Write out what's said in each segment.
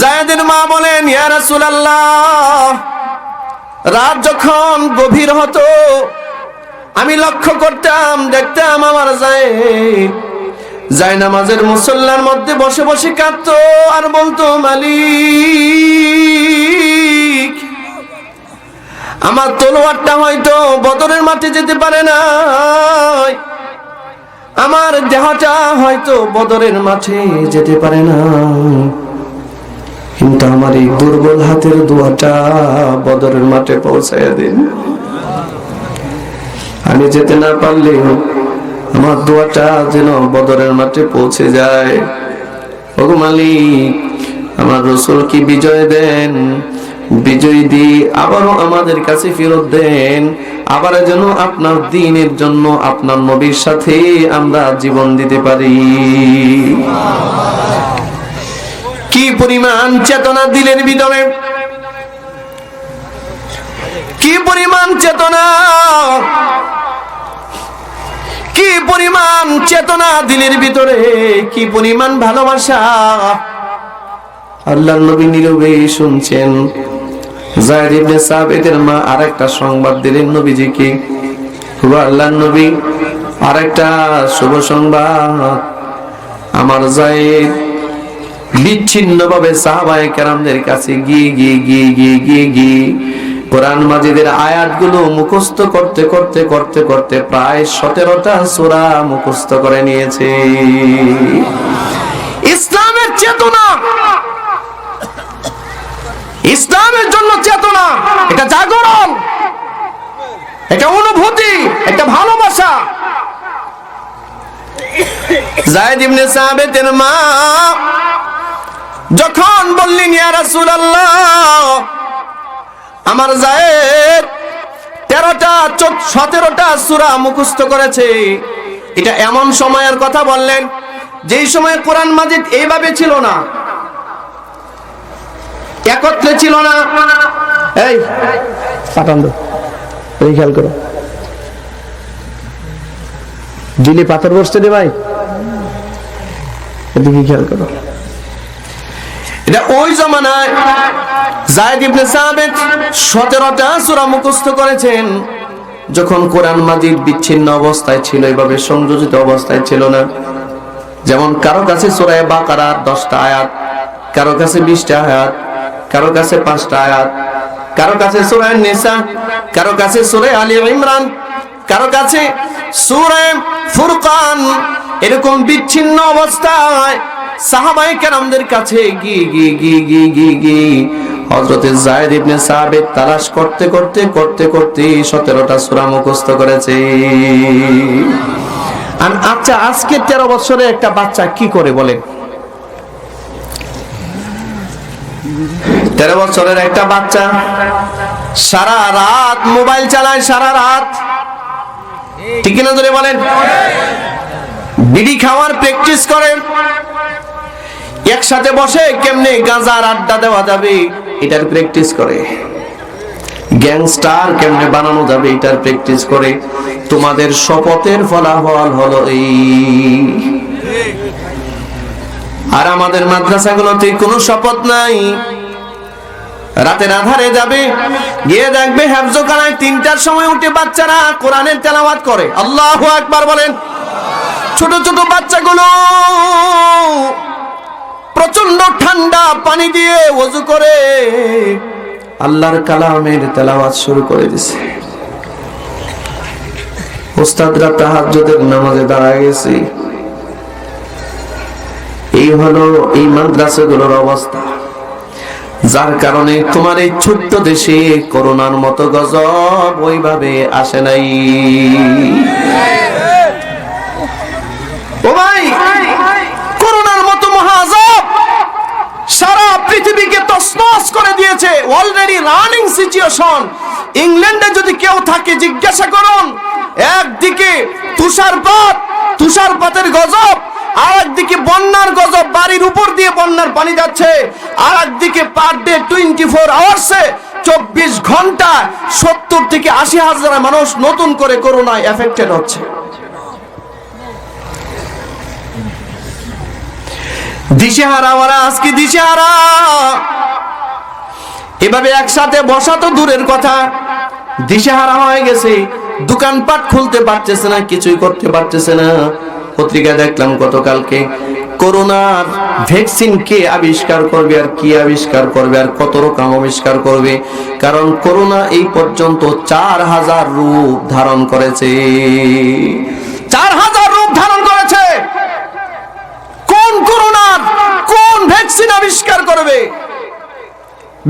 যায়েদের মা বলেন, ইয়া রাসূলুল্লাহ, রাত যখন গভীর হতো আমি লক্ষ্য করতাম, দেখতাম আমার জায়নামাজের মুসল্লার মধ্যে বসে বসে কাঁদতো আর বলতো, মালিক, আমার তলোয়ারটা হয়তো বদরের মাঠে যেতে পারে না, আমার দেহটা হয়তো বদরের মাঠে যেতে পারে না, কিন্তু আমার এই দুর্বল হাতের দোয়াটা বদরের মাঠে পৌঁছায় দিন। আমি যেতে না পারলেও আমার দোয়াটা যেন বদরের মাঠে পৌঁছে যায়। ওগো মালিক, আমার রাসূল কি বিজয় দেন, বিজয় দিয়ে আবারও আমাদের কাছে ফেরত দেন, আবার যেন আপনার দ্বীনের জন্য আপনার নবীর সাথে আমরা জীবন দিতে পারি। কি পরিমাণ চেতনা দিলের ভিতরে, কি পরিমাণ চেতনা, কি পরিমাণ চেতনা দিলের ভিতরে, কি পরিমাণ ভালোবাসা। আল্লাহর নবী নীরবে শুনছেন। যায়েদ ইবনে সাবিতের মা আরেকটা সংবাদ দিলেন নবীজিকে, ওগো আল্লাহর নবী, আরেকটা শুভ সংবাদ, আমার যায়েদ বিচ্ছিন্নভাবে সাহাবায়ে কেরামদের কাছে গিয়ে কোরআন মাজিদের আয়াতগুলো মুখস্থ করতে করতে করতে করতে প্রায় 17টা সূরা মুখস্থ করে নিয়েছে। ইসলামের চেতনা, ইসলামের জন্য চেতনা, এটা জাগরণ, এটা অনুভূতি, এটা ভালোবাসা। যায়েদ ইবনে সাবিতের মা যখন বললেন, ইয়া রাসূলুল্লাহ, আমার যায়েদ 17টা সূরা মুখস্থ করেছে, এটা এমন সময়ের কথা বললেন যেই সময় কোরআন মাজিদ এইভাবে ছিল না, একত্রে ছিল না। এই পাঠান দাও, এই খেয়াল করো, দিলে পাথর বসতে দে ভাই, এদিকে খেয়াল করো। এটা ওই জামানায় যায়েদ ইবনে সাবিত 17টা সূরা মুখস্থ করেছেন, যখন কোরআন মাজিদ বিচ্ছিন্ন অবস্থায় ছিল, এইভাবে সংযোজিত অবস্থায় ছিল না। যেমন কারো কাছে সূরা বাকারার 10টা আয়াত, কারো কাছে 20টা আয়াত, কারো কাছে 5টা আয়াত, কারো কাছে সূরা নিসা, কারো কাছে সূরা আলী ইমরান, কারো কাছে সূরা ফুরকান, এরকম বিচ্ছিন্ন অবস্থায় সাহাবায়ে কেরামদের কাছে গিয়ে হযরত যায়েদ ইবনে সাবিত তালাশ করতে 17টা সূরা মুখস্থ করেছে। আর আচ্ছা, আজকে 13 বছরের একটা বাচ্চা কি করে বলেন? 13 বছরের একটা বাচ্চা সারা রাত মোবাইল চালায়, সারা রাত, ঠিক না ধরে বলেন? বিড়ি খাওয়ার প্র্যাকটিস করে, একসাথে বসে কেমনে গাঁজার আড্ডা দেওয়া যাবে এটার প্র্যাকটিস করে, গ্যাংস্টার কেমনে বানানো যাবে এটার প্র্যাকটিস করে। তোমাদের শপথের ফলাফল হলো এই। আর আমাদের মাদ্রাসাগুলোতে কোনো শপথ নাই। রাতের আধারে যাবে, গিয়ে দেখবে হেফজখানায় 3টার সময় উঠে বাচ্চারা কোরআনের তেলাওয়াত করে। আল্লাহু আকবার বলেন। ছোট ছোট বাচ্চাগুলো প্রচন্ড ঠান্ডা পানি দিয়ে ওযু করে আল্লাহর কালামের তেলাওয়াত শুরু করে দিছে। উস্তাদরা তাহাজ্জুদের নামাজে দাঁড়ায় গেছে। এই হলো এই মাদ্রাসাগুলোর অবস্থা, যার কারণে তোমার এই ছোট্ট দেশে করোনার মতো গজব ওইভাবে আসে নাই। ও ভাই, করোনার মতো মহাজব সারা পৃথিবীকে তছনছ করে দিয়েছে। Already running situation. ইংল্যান্ডে যদি কেউ থাকে জিজ্ঞাসা করুন, একদিকে তুষারপাতের গজব, আর একদিকে বন্যার গজব, বাড়ির উপর দিয়ে বন্যার পানি যাচ্ছে, আর একদিকে পার ডে 24 আওয়ার্সে 24 ঘন্টা 70 থেকে 80 হাজার মানুষ নতুন করে করোনায় এফেক্টেড হচ্ছে। দিশেহারা, ওরা আজকে দিশেহারা। এভাবে একসাথে বসা তো দূরের কথা, দিশেহারা হয়ে গেছে, দোকানপাট খুলতে পারতেছে না, কিছুই করতে পারতেছে না। পত্রিকা দেখলাম গতকালকে, করোনার ভ্যাকসিন কে আবিষ্কার করবে, আর কি আবিষ্কার করবে, আর কত রকম আবিষ্কার করবে। কারণ করোনা এই পর্যন্ত 4000 রূপ ধারণ করেছে। 4000 রূপ ধারণ করেছে। কোন করোনার কোন ভ্যাকসিন আবিষ্কার করবে?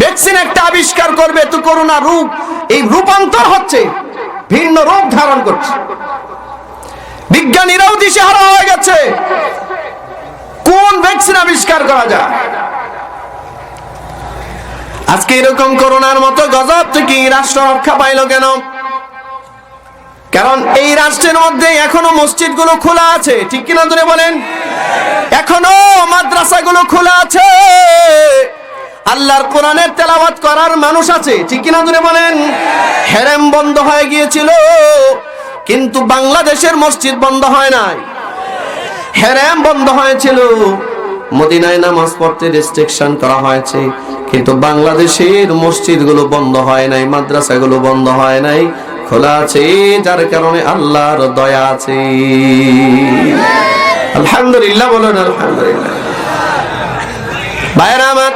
ভ্যাকসিন একটা আবিষ্কার করবে তো করোনা রূপ, এই রূপান্তর হচ্ছে, ভিন্ন রূপ ধারণ করছে। বিজ্ঞানীরাও দিশেহারা হয়ে গেছে, কোন ভ্যাকসিন আবিষ্কার করা যায়। আজকে এরকম করোনার মতো গজব থেকে রাষ্ট্র রক্ষা পাইল কেন? কারণ এই রাষ্ট্রের মধ্যে এখনো মসজিদগুলো খোলা আছে, ঠিক কিনা ধরে বলেন? এখনো মাদ্রাসাগুলো খোলা আছে, আল্লাহর কোরআনের তেলাওয়াত করার মানুষ আছে, ঠিক কিনা ধরে বলেন? হেরেম বন্ধ হয়ে গিয়েছিল, কিন্তু বাংলাদেশের মসজিদ বন্ধ হয় নাই। হেরেম বন্ধ হয়েছিল, মদিনায় নামাজ পড়তে রেস্ট্রিকশন করা হয়েছে, কিন্তু বাংলাদেশের মসজিদগুলো বন্ধ হয় নাই, মাদ্রাসাগুলো বন্ধ হয় নাই, খোলা আছে, যার কারণে আল্লাহর দয়া আছে। আলহামদুলিল্লাহ বলুন আলহামদুলিল্লাহ। ভাইরা আমার,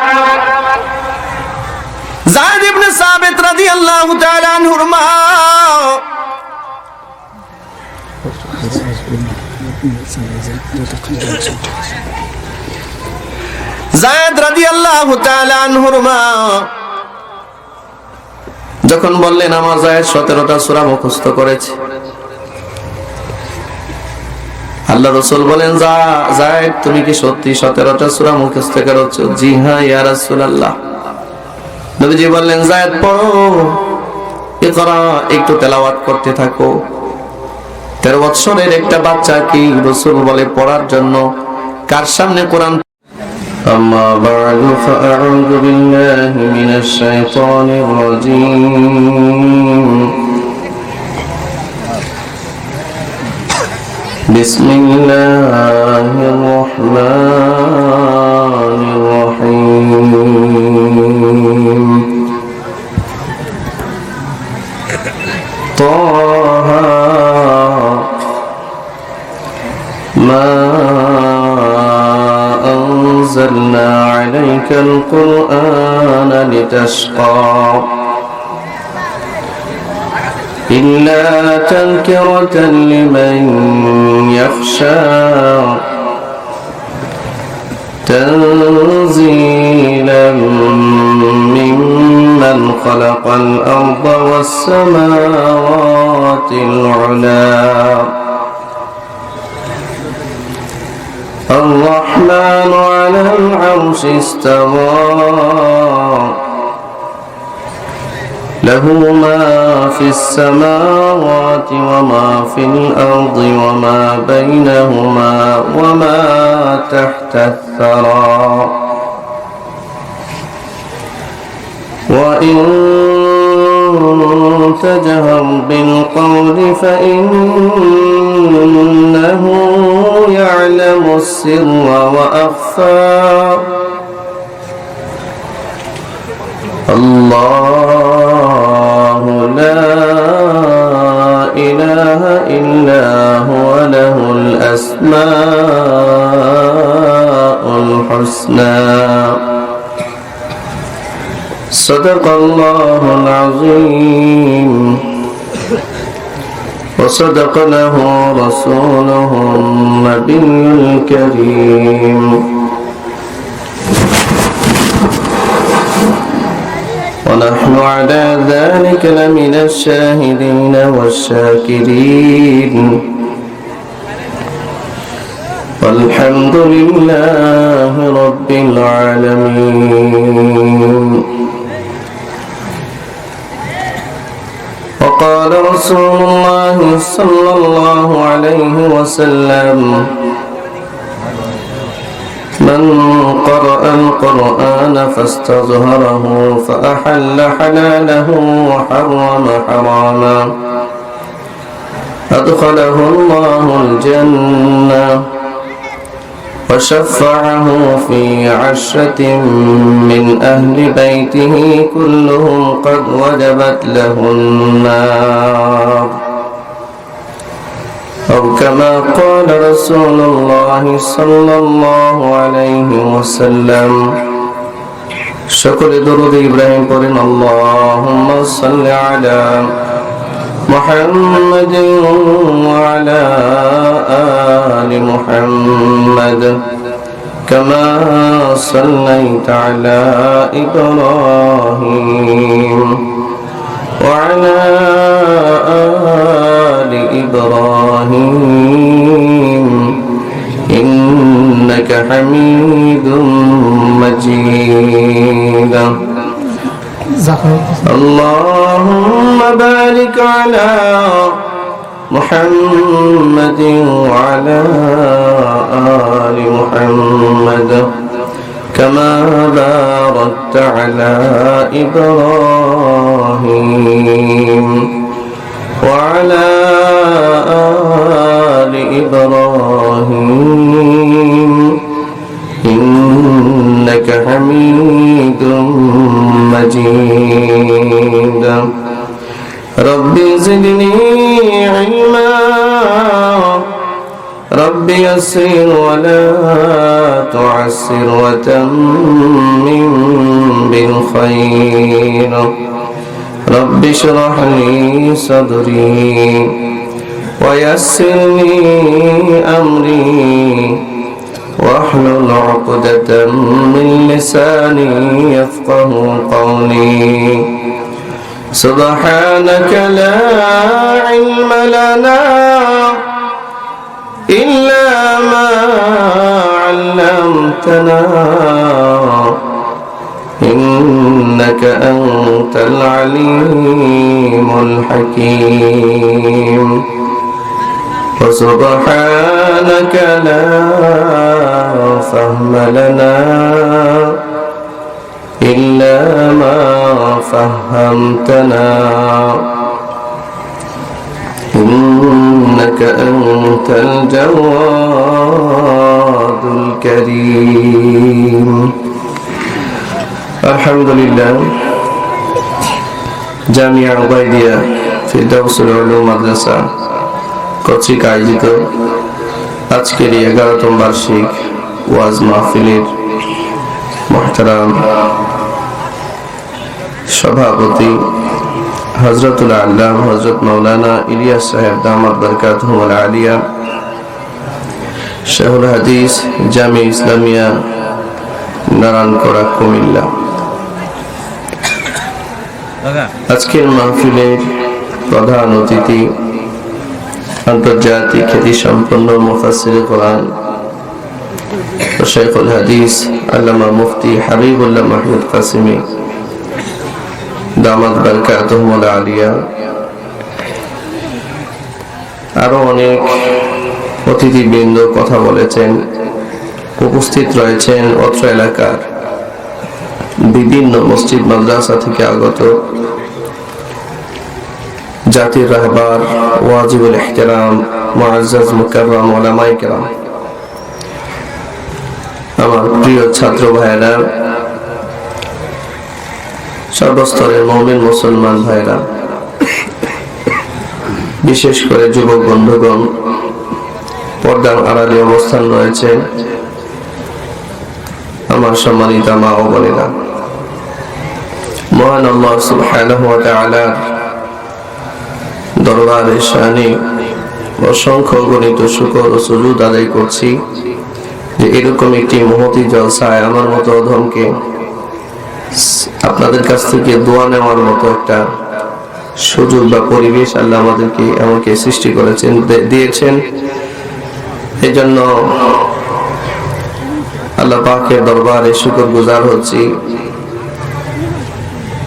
যায়েদ ইবনে সাবিত রাদিয়াল্লাহু তাআলা আনহুর মা যায়েদ রাদিয়াল্লাহু তাআলা আনহুর মা যখন বললেন আমার যায়েদ 17টা সূরা মুখস্থ করেছে, আল্লাহ রাসূল বলেন, যায়েদ তুমি কি সত্যি 17টা সূরা মুখস্থ করেছো? জি হ্যাঁ ইয়া রাসূলুল্লাহ। নবীজি বললেন, যায়েদ পড়ো, ইকরা, একটু তেলাওয়াত করতে থাকো। 13 বছরের একটা বাচ্চা কি রাসূল বলে পড়ার জন্য, কার সামনে কোরআন? আম্মা বা'দু ফাআউযু বিল্লাহি মিনাশ শাইতানির রাজীম। বিসমিল্লাহির রাহমানির রহিম। তাহা মা أنزلنا عليك القرآن لتشقى إلا تذكرة لمن يخشى تنزيلا ممن خلق الأرض والسماوات العلى الرحمن على العرش استوى له ما في السماوات وما في الأرض وما بينهما وما تحت الثرى وإن تجهر بالقول فإنه يعلم السر وأخفى الله لا إله إلا هو له الأسماء الحسنى صدق الله العظيم وصدق له رسوله النبي الكريم ونحن على ذلك لمن الشاهدين والشاكرين والحمد لله رب العالمين. وقال رسول الله صلى الله عليه وسلم من قرأ القرآن فاستظهره فأحل حلاله وحرم حراما أدخله الله الجنة وشفعه في 10 من أهل بيته كلهم قد وجبت له النار أو كما قال رسول الله صلى الله عليه وسلم شكر درود إبراهيم قرن اللهم صل على محمد وعلى آل محمد كما صليت على إبراهيم وعلى آل إبراهيم إنك حميد مجيد اللهم بارك على محمد وعلى آل محمد كما باركت على إبراهيم وعلى آل إبراهيم إنك حميد مجيد رب زدني علما رب يسر ولا تعسر وتمم بالخير رب اشرح لي صدري ويسر لي أمري واحلل عقدة من لساني يفقه قولي سبحانك لا علم لنا إلا ما علمتنا إنك أنت العليم الحكيم وسبحانك لا فهم لنا إلا ما فهمتنا إنك أنت الجواد الكريم الحمد لله জামিয়া উবাইদিয়া ফিরদাউসুল উলুম মাদ্রাসা কর্তৃক আয়োজিত আজকের 11তম বার্ষিক ওয়াজ মাহফিলের মুহতারাম সভাপতি হযরতুল আল্লাহ হযরত মাওলানা ইলিয়াস সাহেব দামাত বরকাতুহুল আলিয়া শাইখুল হাদিস জামিয়া ইসলামিয়া নারায়ণগড় কুমিল্লা আজকের মাহফিলের প্রধান অতিথি আন্তর্জাতিক খ্যাতিসম্পন্ন মুফাসসিরে কোরআন ও শাইখুল হাদিস আল্লামা মুফতি হাবিবুল্লাহ মাহমুদ কাসিমি দামাত বরকাতুহুল আলিয়া আরো অনেক অতিথিবৃন্দ কথা বলেছেন উপস্থিত রয়েছেন অত্র এলাকার বিভিন্ন মসজিদ মাদ্রাসা থেকে আগত জাতির রাহবার ওয়াজিবুল ইহতিরাম মুআজ্জাজ মুকাররম উলামায়ে কেরাম আমার প্রিয় ছাত্র ভাইরা সর্বস্তরের মুমিন মুসলমান ভাইরা বিশেষ করে যুবক বন্ধুগণ পর্দার আড়ালে অবস্থান রয়েছে আমার সম্মানিত মা ও বোনেরা মহান আল্লাহ সুবহানাহু ওয়া তাআলা দরবারে শানে অসংখ্য গণিত শুকর ও সুজুদ আদায় করছি যে এরকম একটি মহতী জলসায় আমার মতো অধমকে আপনাদের কাছ থেকে দোয়া নেওয়ার মতো একটা সুযোগ বা পরিবেশ আল্লাহ আমাকে সৃষ্টি করেছেন দিয়েছেন এই জন্য আল্লাহ পাকের দরবারে শুকরগুজার হচ্ছি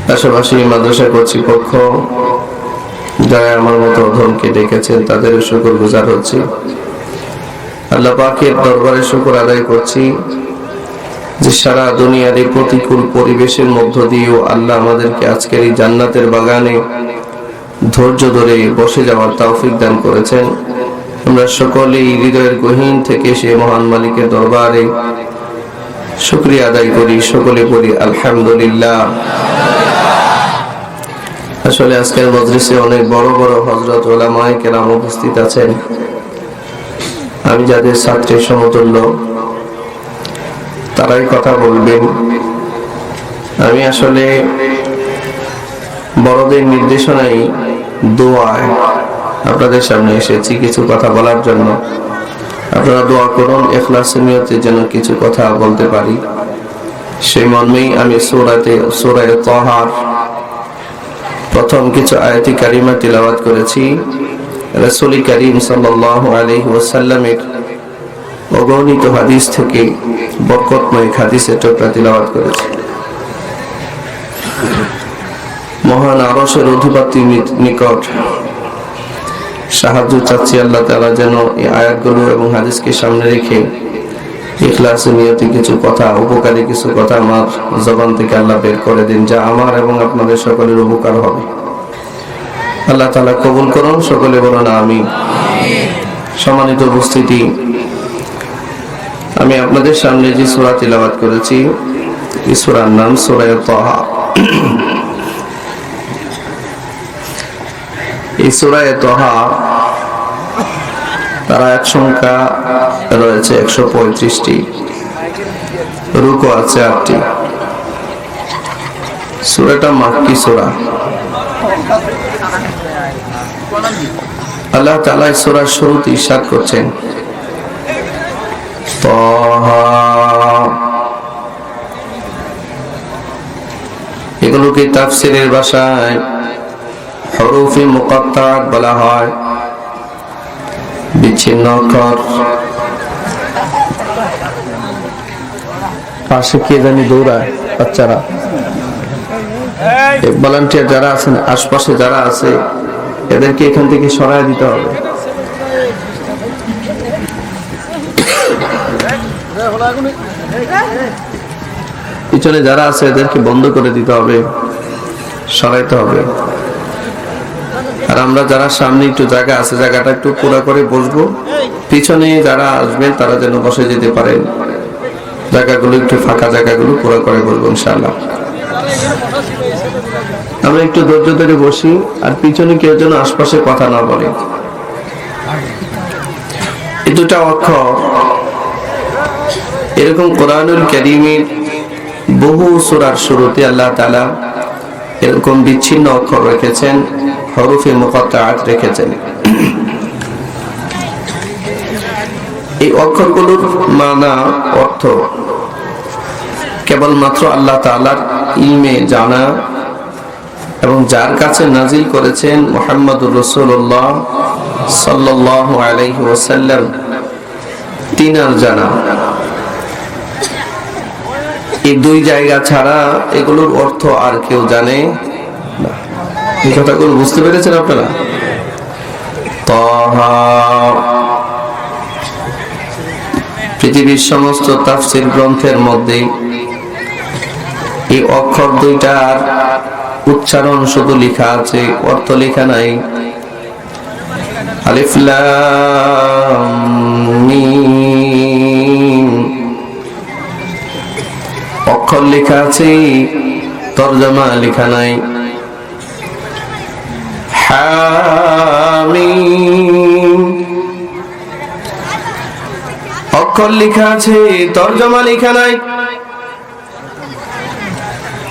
পাশাপাশি মাদ্রাসা কর্তৃপক্ষ যারা আমার মতো অধমকে ডেকেছেন তাদের শুকরগুজার হচ্ছি আল্লাহ পাকের দরবারে শুকর আদায় করছি যে সারা দুনিয়ার এই প্রতিকূল পরিবেশের মধ্য দিয়েও আল্লাহ আমাদেরকে আজকের এই জান্নাতের বাগানে ধৈর্য ধরে বসে যাওয়ার তৌফিক দান করেছেন আমরা সকলেই হৃদয়ের গহীন থেকে সে মহান মালিকের দরবারে শুকরিয়া আদায় করি, সকলে পড়ি আলহামদুলিল্লাহ। আসলে আজকের মজলিসে অনেক বড় বড় হযরত উলামায়ে কেরাম উপস্থিত আছেন। আমি যাদের ছাত্রের সমতুল্য তারাই কথা বলবেন। আমি আসলে বড়দের নির্দেশনায় দোয়ায় আপনাদের সামনে এসেছি কিছু কথা বলার জন্য। আপনারা দোয়া করুন ইখলাসের নিয়তে যেন কিছু কথা বলতে পারি। সেই মর্মেই আমি সূরা তাহার প্রথম কিছু আয়াতি কারিমা তিলাওয়াত করেছি। রাসূল করিম সাল্লাল্লাহু আলাইহি ওয়াসাল্লামের অগণিত হাদিস থেকে বরকতময় হাদিসের টুকরা তিলাওয়াত করেছি। মহান আরশের অধিপতির নিকট সাহায্য চাচ্ছি আল্লাহ তাআলা যেন এই আয়াতগুলো এবং হাদিসকে সামনে রেখে ইখলাসের নিয়তে কিছু কথা, উপকারী কিছু কথা আমার জবান থেকে আল্লাহ বের করে দিন, যা আমার এবং আপনাদের সকলের উপকার হবে। আল্লাহ তাআলা কবুল করুন, সকলে বলুন আমিন। সম্মানিত উপস্থিতি, আমি আপনাদের সামনে যে সূরা তিলাওয়াত করেছি এই সূরার নাম সূরা তাহা। এই সূরা তাহা তার আয়াত সংখ্যা রয়েছে 135টি, রুকু আছে 8টি। সূরাটা মাক্কি সূরা। আল্লাহ তাআলা এই সূরার শুরুতে ইরশাদ করছেন তাহা। এগুলোকে তাফসীরের ভাষায় হরফে মুকাত্তাআত বলা হয়, বিচ্ছিন্ন অক্ষর। পাশে কে জানি দৌড়ায় বাচ্চারা, ভলান্টিয়ার যারা আছেন আশপাশে যারা আছে এদেরকে এখান থেকে সরায় দিতে হবে। পিছনে যারা আছে এদেরকে বন্ধ করে দিতে হবে, সরাইতে হবে। আর আমরা যারা সামনে একটু জায়গা আছে জায়গাটা একটু পুরো করে বসবো, পিছনে যারা আসবেন তারা যেন বসে যেতে পারেন। জায়গাগুলো একটু ফাঁকা, জায়গাগুলো পুরো করে বসবো ইনশাআল্লাহ। আমরা একটু ধৈর্য ধরে বসি, আর পিছনে কেউ যেন আশপাশে কথা না বলে। এই দুটা অক্ষর এরকম কোরআনুল কারীমের বহু সূরার শুরুতে আল্লাহ তাআলা এরকম বিচ্ছিন্ন অক্ষর রেখেছেন, হরফে মুকাত্তাআত রেখেছেন। এই অক্ষরগুলোর মানা, অর্থ কেবলমাত্র আল্লাহ তাআলার ইলমে জানা এবং যার কাছে নাজিল করেছেন মুহাম্মদুর রাসূলুল্লাহ সাল্লাল্লাহু আলাইহি ওয়াসাল্লাম তিনার জানা। এই দুই জায়গা ছাড়া এগুলোর অর্থ আর কেউ জানে না। এই কথাগুলো বুঝতে পেরেছেন আপনারা? তাহা পৃথিবীর সমস্ত তাফসীর গ্রন্থের মধ্যে এই অক্ষর দুইটার উচ্চারণ শুধু লেখা আছে, অর্থ লেখা নাই। আলিফ লাম মিম অক্ষর লেখা আছে, তরজমা লেখা নাই। হামিম অক্ষর লেখা আছে, তরজমা লেখা নাই।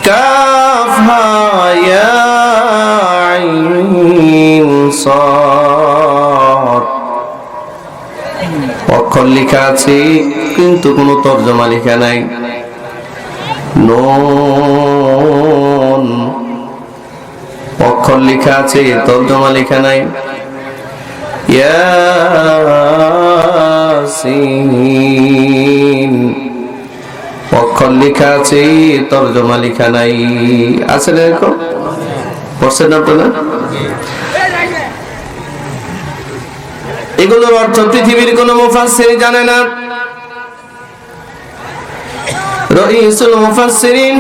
কাফ হা ইয়া আইন সাদ অক্ষর লেখা আছে কিন্তু কোনো তরজমা লেখা নাই। নুন অক্ষর লেখা আছে, তরজমা লেখা নাই। ইয়াসিন অক্ষর লেখা আছে, তরজমা লেখা নাই। আছে না এরকম? পড়ছেন আপনারা? এগুলোর অর্থ পৃথিবীর কোন মুফাসসির জানে না। রাইসুল মুফাসসিরিন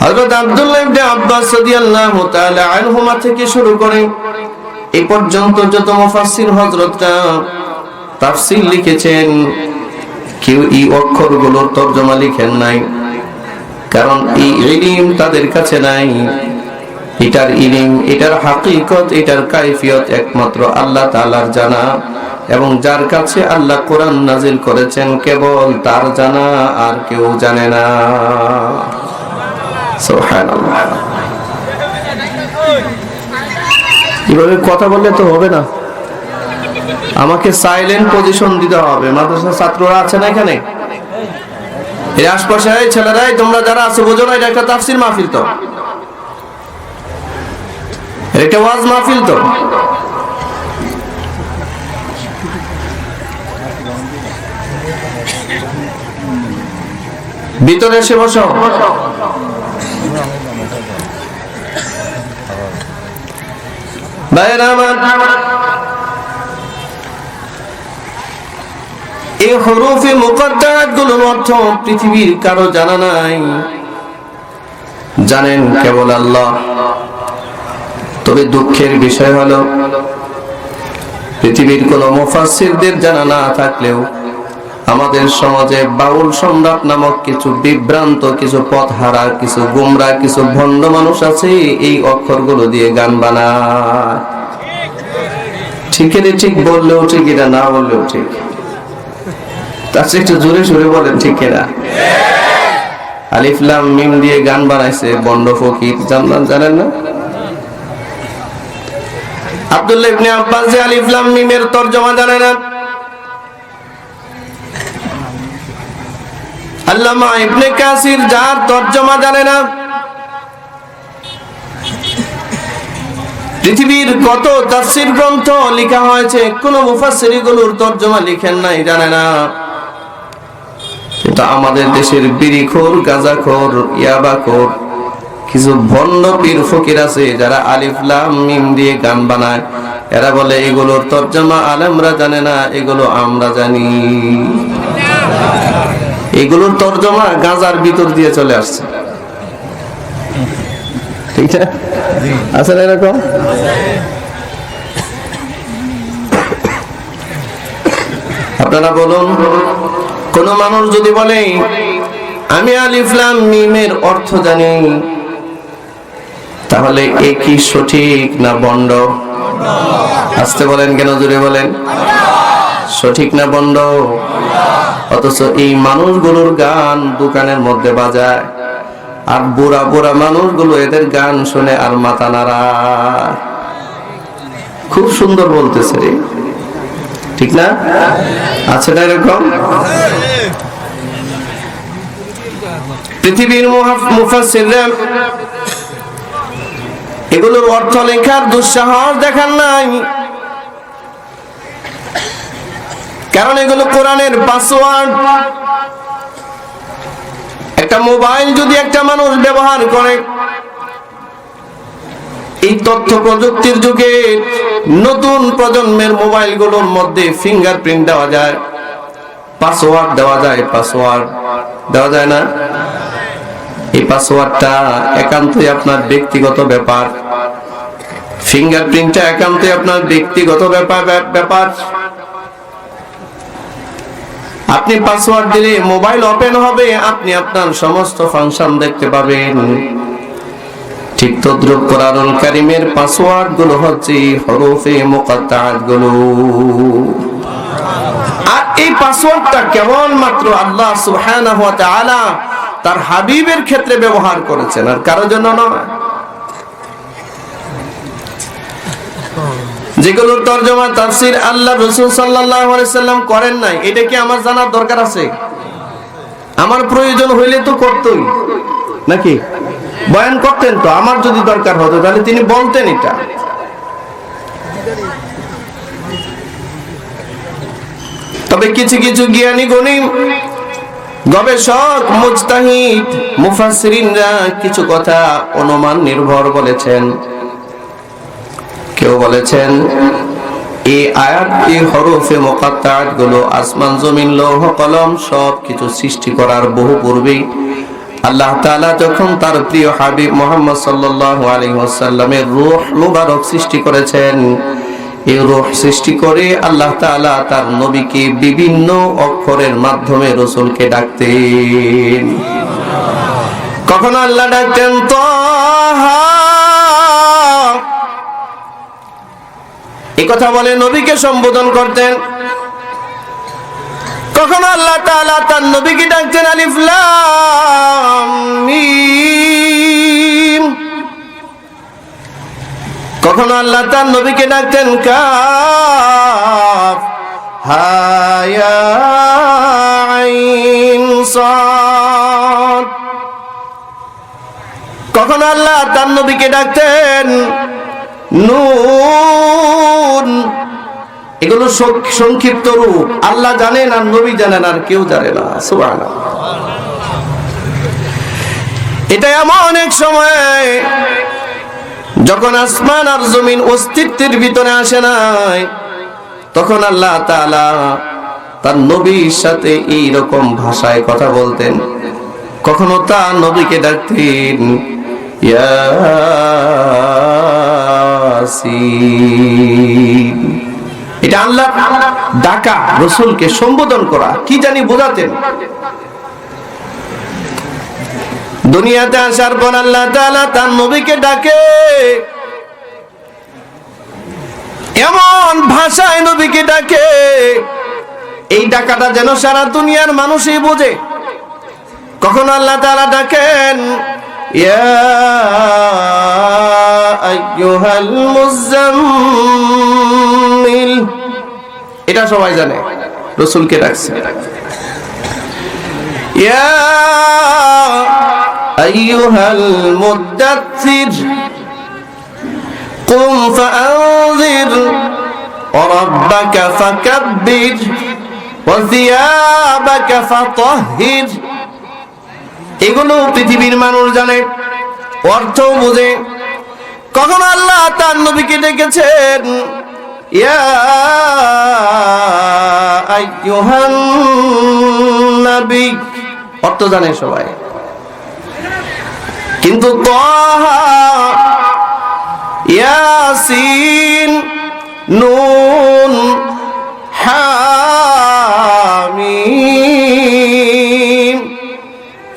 হযরত আব্দুল্লাহ ইবনে আব্বাস রাদিয়াল্লাহু তাআলা আনহুমা থেকে শুরু করে এই পর্যন্ত যত মুফাসসির হযরতরা তাফসীর লিখেছেন, কেউ এই অক্ষরগুলোর তরজমা লিখেন নাই, কারণ এই ইলম তাদের কাছে নাই। এটার ইলম, এটার হাকিকত, এটার কাইফিয়ত একমাত্র আল্লাহ তাআলার জানা, এবং যার কাছে আল্লাহ কোরআন নাজিল করেছেন কেবল তার জানা, আর কেউ জানে না। সুবহানাল্লাহ। এভাবে কথা বললে তো হবে না, আমাকে সাইলেন্ট পজিশন দিতে হবে। মাদ্রাসার ছাত্ররা আছে না এখানে, এই আশপাশে ছেলেরাই, তোমরা যারা আছো বোঝো না, এটা একটা তাফসীর মাহফিল, তো এটা ওয়াজ মাহফিল, তো ভিতরে এসে বসো। ভাইরা আমার, এই হরফে মুকাদ্দারাত গুলোর অর্থ পৃথিবীর কারো জানা নাই, জানেন কেবল আল্লাহ। তবে দুঃখের বিষয় হলো পৃথিবীর কোন মুফাসসিরদের জানা না থাকলেও আমাদের সমাজে বাউল সম্রাট নামক কিছু বিভ্রান্ত, কিছু পথহারা, কিছু গুমরা, কিছু ভণ্ড মানুষ আছে, এই অক্ষরগুলো দিয়ে গান বানায়। ঠিক ঠিক বললেও ঠিক, এটা না বললেও ঠিক। তার চেয়ে একটু জোরে জোরে বলেন ঠিক কিনা। আলিফ লাম মিম দিয়ে গান বানাইছে বন্ড ফকির, জানেন না? আব্দুল্লাহ ইবনে আব্বাস যে আলিফ লাম মিমের তরজমা জানে না, আল্লামা ইবনে কাসির যার তরজমা জানে না, পৃথিবীর কত তাফসীর গ্রন্থ লেখা হয়েছে, কোন মুফাসসির এগুলোর তরজমা লিখেন নাই, জানে না। কিন্তু আমাদের দেশের বিড়িখোর, গাঁজাখোর, ইয়াবাখোর কিছু ভণ্ড পীর ফকির আছে যারা আলিফ লাম মিম দিয়ে গান বানায়। এরা বলে এগুলোর তরজমা আলেমরা জানে না, এগুলো আমরা জানি। এগুলোর তরজমা গাঁজার ভিতর দিয়ে চলে আসছে, ঠিক আছে? আছে না এরকম? আপনারা বলুন, কোন মানুষ যদি বলে আমি আলিফ লাম মিমের অর্থ জানি, তাহলে এ কি সঠিক না বন্ড? আসতে বলেন কেন, জোরে বলেন। সঠিক না বন্ড? অথচ এই মানুষগুলোর গান দোকানের মধ্যে বাজায়, আর বুড়া বুড়া মানুষগুলো এদের গান শুনে আর মাথা নাড়ায়। খুব সুন্দর বলতেছে রে, ঠিক না? আছে না এরকম? পৃথিবীর মুফাসসিররা এগুলোর অর্থ লেখার দুঃসাহস দেখান নাই, কারণ এগুলো কোরআনের পাসওয়ার্ড। একটা মোবাইল যদি একটা মানুষ ব্যবহার করে, এই তথ্য প্রযুক্তির যুগে নতুন প্রজন্মের মোবাইলগুলোর মধ্যে ফিঙ্গারপ্রিন্ট দেওয়া যায়, পাসওয়ার্ড দেওয়া যায়। পাসওয়ার্ড দেওয়া যায় না? এই পাসওয়ার্ডটা একান্তই আপনার ব্যক্তিগত ব্যাপার, ফিঙ্গারপ্রিন্টটা একান্তই আপনার ব্যক্তিগত ব্যাপার। আপনি পাসওয়ার্ড দিলে মোবাইল ওপেন হবে, আপনি আপনার সমস্ত ফাংশন দেখতে পাবেন। ঠিক তদ্রুপ কোরআনুল কারীমের পাসওয়ার্ড গুলো হচ্ছে হরফে মুকাত্তাআত গুলো। আর এই পাসওয়ার্ডটা কেবলমাত্র আল্লাহ সুবহানাহু ওয়া তাআলা তার হাবিবের ক্ষেত্রে ব্যবহার করেছেন, আর কারো জন্য নয়। যেগুলোর তরজমা তাফসীর আল্লাহ রাসূল সাল্লাল্লাহু আলাইহি সাল্লাম করেন নাই, এটা কি আমার জানার দরকার আছে? আমার প্রয়োজন হইলে তো করতই, নাকি? বয়ান করতেন তো, আমার যদি দরকার হতো তাহলে তিনি বলতেন এটা। তবে কিছু কিছু জ্ঞানী গুণী গবেষক, মুজতাহিদ, মুফাসসিরিনরা কিছু কথা অনুমান নির্ভর বলেছেন। কেউ বলেছেন এই আয়াত, এই হরফে মুকাত্তাআত গুলো আসমান জমিন লৌহ কলম সব কিছু সৃষ্টি করার বহু পূর্বেই আল্লাহ তাআলা যখন তার প্রিয় হাবিব মুহাম্মদ সাল্লাল্লাহু আলাইহি ওয়াসাল্লামের রূহ মুবারক সৃষ্টি করেছেন, এই রূহ সৃষ্টি করে আল্লাহ তাআলা তার নবীকে বিভিন্ন অক্ষরের মাধ্যমে রাসূলকে ডাকতেন। কখনো আল্লাহ ডাকতেন তাহা, এই কথা বলে নবীকে সম্বোধন করতেন। কখনো আল্লাহ তাআলা তার নবীকে ডাকতেন আলিফ লাম মিম। কখনো আল্লাহ তার নবীকে ডাকতেন কাফ হা ইয়া আইন সাদ। কখনো আল্লাহ তার নবীকে ডাকতেন নুন। এগুলো সংক্ষিপ্ত রূপ, আল্লাহ জানেন আর নবী জানেন, আর কেউ জানে না। সুবহানাল্লাহ। এটা এমন এক সময় যখন আসমান আর জমিন অস্তিত্বের ভিতরে আসে নাই, তখন আল্লাহ তাআলা তার নবীর সাথে এই রকম ভাষায় কথা বলতেন। কখনো তার নবীকে ডাকতেন ইয়াসিন। এটা আল্লাহ ডাকা, রাসূলকে সম্বোধন করা, কি জানি বোঝাতেন। দুনিয়াতে আসার পর আল্লাহ তাআলা তার নবীকে ডাকে, এমন ভাষায় নবীকে ডাকে, এই ডাকাটা যেন সারা দুনিয়ার মানুষই বোঝে। কখনো আল্লাহ তাআলা ডাকেন ইয়া আইয়ুহাল মুযাম্মিল, এটা সবাই জানে, রাসূলকে ডাকছে। ইয়া আইয়ুহাল মুদ্দাথির কুম ফাআনযির ওয়া রাব্বাকা ফাকাব্বির ওয়া সিয়াবাকা ফাতাহহির। এগুলো পৃথিবীর মানুষ জানে, অর্থ বুঝে। কখন আল্লাহ তার নবীকে ডেকেছেন ইয়া আইয়ুহান নবী, অর্থ জানে সবাই। কিন্তু তাহা, ইয়াসিন, নুন, হামিম,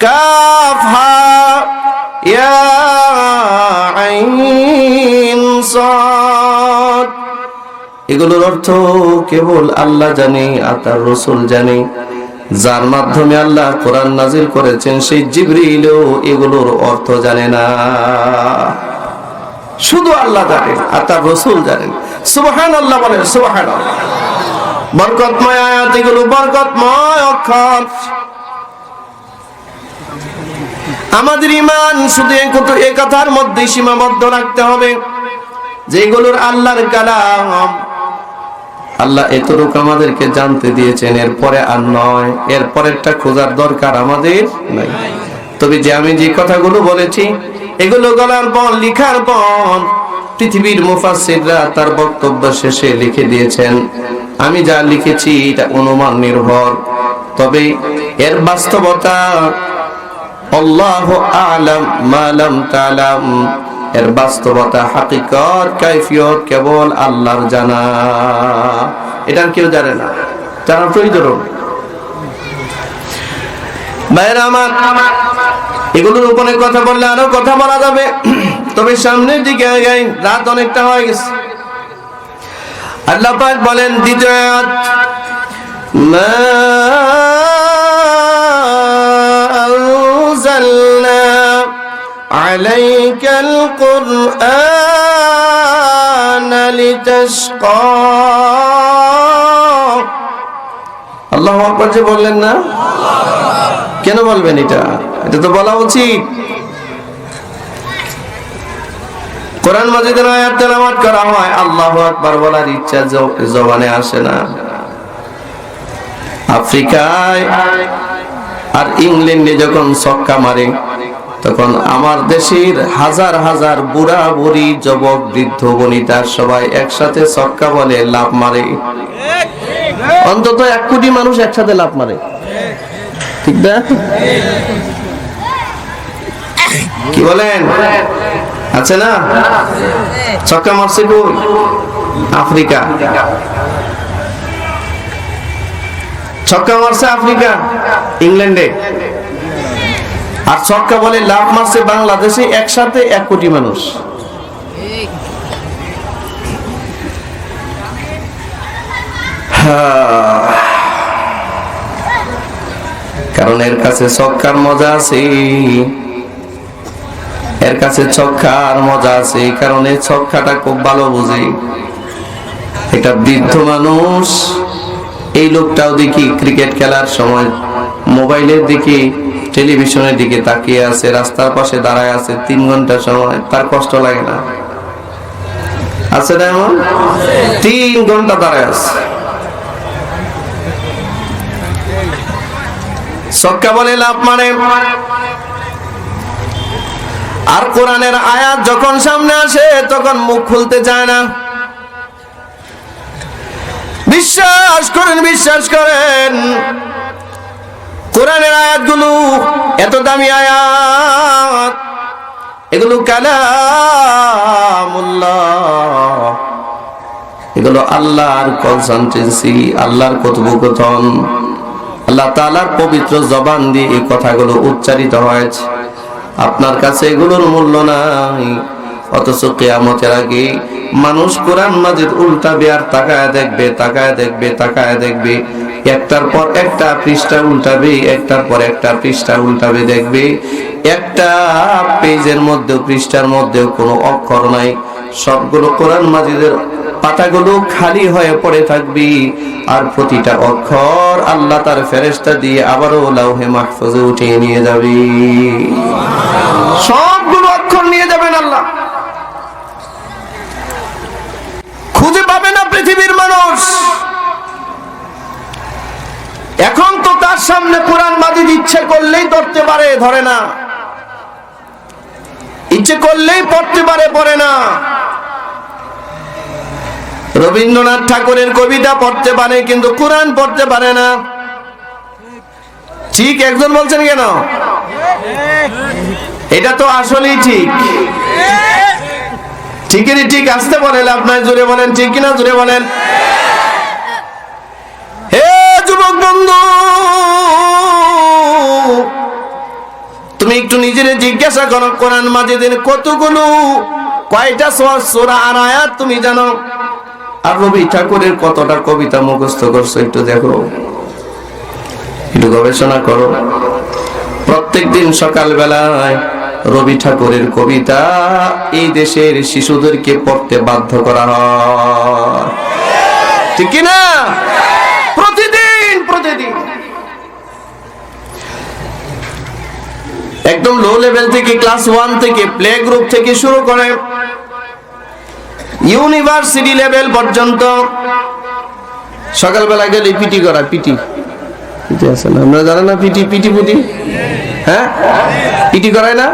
কাফ হা ইয়া আইন সাদ, এগুলোর অর্থ কেবল আল্লাহ জানে আর তার রাসূল জানে। যার মাধ্যমে আল্লাহ কোরআন নাজিল করেছেন সেই জিবরিলও এগুলোর অর্থ জানে না, শুধু আল্লাহ জানেন আর তার রাসূল জানেন। সুবহানাল্লাহ বলেন, সুবহানাল্লাহ। বরকতময় আয়াত, এগুলো বরকতময় অক্ষর। আমাদের ঈমান শুধু এই কথার মধ্যে সীমাবদ্ধ রাখতে হবে যে এগুলোর আল্লাহর কালাম। আল্লাহ এতটুকু আমাদেরকে জানতে দিয়েছেন, এরপরে আর নয়, এরপরেরটা খোঁজার দরকার আমাদের নাই। তবে যে আমি যে কথাগুলো বলেছি এগুলো গলার পর, লিখার পর পৃথিবীর মুফাসসিররা তার বক্তব্য শেষে লিখে দিয়েছেন। আমি যা লিখেছি এটা অনুমান নির্ভর, তবে এর বাস্তবতা আল্লাহু আ'লাম মা লাম তা'লাম, এর বাস্তবতা, হাকিকত, কাইফিয়ত কেবল আল্লাহর জানা, এটা কেউ জানে না, জানার প্রয়োজন নেই। ভাইরা আমার, এগুলোর উপরে কথা বললে আরো কথা বলা যাবে, তবে সামনের দিকে আগাই, রাত অনেকটা হয়ে গেছে। আল্লাহ পাক বলেন দ্বিতীয় আয়াত, মা আনজালনা আলাইকাল কুরআনা লিতাশকা। আল্লাহু আকবার যে বললেন না, কেন বলবেন? এটা তো বলা উচিত। কোরআন মাজিদের আয়াত তেলাওয়াত করা হয়, আল্লাহু আকবার বলার ইচ্ছা জবানে আসে না। আফ্রিকায় আর ইংল্যান্ডে যখন ছক্কা মারে, তখন আমার দেশের হাজার হাজার বুড়া বুড়ি, যুবক, বৃদ্ধ, বনিতা সবাই একসাথে ছক্কা বলে লাফ মারে। অন্তত 1 কোটি মানুষ একসাথে লাফ মারে, ঠিক না? কি বলেন? আছে না? ছক্কা মারছে কই? আফ্রিকা। ছক্কা মারছে আফ্রিকা, ইংল্যান্ডে। আর ছক্কা বলে লাভ মারছে বাংলাদেশে, একসাথে 1 কোটি মানুষ। কারণ এর কাছে ছক্কার মজা আছে, এর কাছে ছক্কার মজা আছে, এই কারণে ছক্কাটা খুব ভালো বুঝে। এটা বৃদ্ধ মানুষ, এই লোকটাও দেখি ক্রিকেট খেলার সময় মোবাইলের দিকে, টেলিভিশনের দিকে তাকিয়ে আছে, রাস্তার পাশে দাঁড়ায় আছে 3 ঘন্টা সময়, তার কষ্ট লাগে না? আছে না এমন? 3 ঘন্টা দাঁড়ায় আছে। ছক্কা বলে লাভ মানে। আর কোরআনের আয়াত যখন সামনে আসে তখন মুখ খুলতে চায় না। বিশ্বাস করেন, বিশ্বাস করেন, কোরআনের আয়াতগুলো এত দামি আয়াত, এগুলো কালামুল্লাহ, এগুলো আল্লাহর কনসালটেন্সি, আল্লাহর কথোপকথন, আল্লাহ তাআলার পবিত্র জবান দিয়ে এই কথাগুলো উচ্চারিত হয়েছে। আপনার কাছে এগুলোর মূল্য নাই, অথচ কিয়ামতের আগে মানুষ কোরআন মাজিদ উল্টাবে আর তাকায় দেখবে, তাকায় দেখবে, তাকায় দেখবে, একটার পর একটা পৃষ্ঠা উল্টাবে, একটার পর একটা পৃষ্ঠা উল্টাবে, দেখবে একটা পেজের মধ্যে, পৃষ্ঠার মধ্যে কোনো অক্ষর নাই, সবগুলো কোরআন মাজিদের পাতাগুলো খালি হয়ে পড়ে থাকবে। আর প্রতিটা অক্ষর আল্লাহ তার ফেরেশতা দিয়ে আবারও লাউহে মাহফুজে উঠিয়ে নিয়ে যাবে। সবগুলো অক্ষর নিয়ে যাবেন আল্লাহ, খুঁজে পাবে না পৃথিবীর মানুষ। এখন তো তার সামনে কোরআন মাজিদ ইচ্ছে করলেই ধরতে পারে, ধরে না, ইচ্ছে করলেই পড়তে পারে, পড়ে না। রবীন্দ্রনাথ ঠাকুরের কবিতা পড়তে পারে কিন্তু কোরআন পড়তে পারে না। ঠিক একজন বলছেন কেন? এটা তো আসলেই ঠিক। ঠিকই ঠিক, আসতে বলেন, আপনার জোরে বলেন, ঠিক কিনা জোরে বলেন। হে যুবক বন্ধু, তুমি একটু নিজের জিজ্ঞাসা করো, কোরআন মাজিদের কতগুলো, কয়টা সূরা আর আয়াত তুমি জানো? আর রবি ঠাকুরের কতটা কবিতা মুখস্থ করছো একটু দেখো, একটু গবেষণা করো। প্রত্যেকদিন সকালবেলায় রবি ঠাকুরের কবিতা এই দেশের শিশুদেরকে পড়তে বাধ্য করা হয়, ঠিক কি না? প্রতিদিন প্রতিদিন একদম লো লেভেল থেকে, ক্লাস 1 থেকে, প্লে গ্রুপ থেকে শুরু করে ইউনিভার্সিটি লেভেল পর্যন্ত সকালবেলা গেলে পিটি করা, পিটি আছে না? আমরা জানেন না পিটি, পিটি পুটি, হ্যাঁ পিটি করায় না?